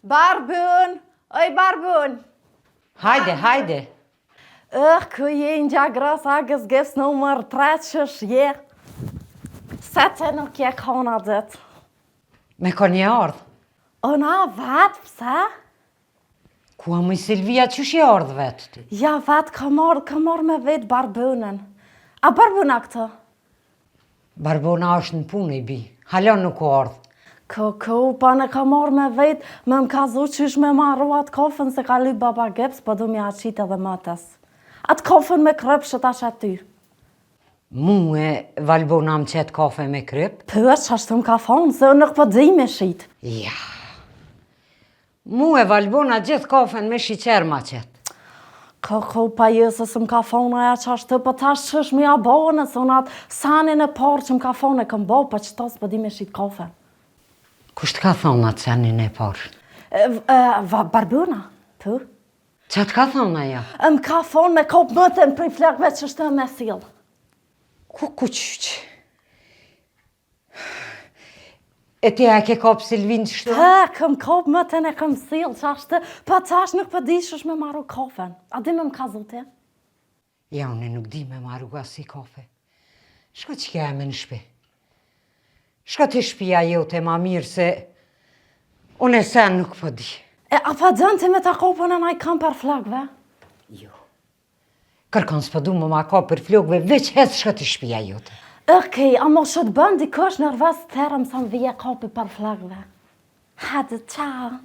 Barbun! Oj, Barbun! Hajde. Kun je një grasa gës numër 3 që shje. Se të nuk je kona dit. Me ka një ardhë? Ona vet, pse? Ku a mëj Silvia që shje ardhë vetë ti? Ja vet ka marrë me vetë Barbunin. A Barbuna këtë? Barbuna është në punë i bi. Halon nuk ardhë. Pa në ka marrë me vetë, me më kazu që ish me marru atë kofën se ka lyp baba Geps, po du mi aqit edhe mëtës. Atë kofën me krypshët ashtë aty. Mu e Valbona më qetë kafe me kryp? Për që ashtë më ka thonë, se unë nuk po di me shit. Ja. Mu e Valbona gjithë kafen me shiqer ma qetë. Pa jësës më ka thonë aja që ashtë, po tash që është mi abone, se unë atë sanin e parë që më ka thonë e këm bo, po që tasë po di me shit kafe. Kusht ka thonë atë sanin e parë? Barbuna, për? Qa të ka thonë aja? Më ka thonë me kopë mëtën për i flekve që shtë me silë. Ku qyqë? E ti a ke kopë Silvin që shtu? Këm kopë mëtën e këm silë që ashtë, pa tash nuk për di që është me maru kofen. A di me më ka zute? Ja, unë nuk di me maru asi kafe. Shko që ke e me në shpi? Shko të shpia jote ma mirë se unë e sen nuk po di. A pa dënë ti me ta kopën e naj kam për flakve? Jo. Kërkon s'po du më ma ka për flokve, veç hes shko të shpia jote. Okej, a mo shët bën dikosh nërvës të terëm sa më vije kopi për flakve. Hadi, ciao.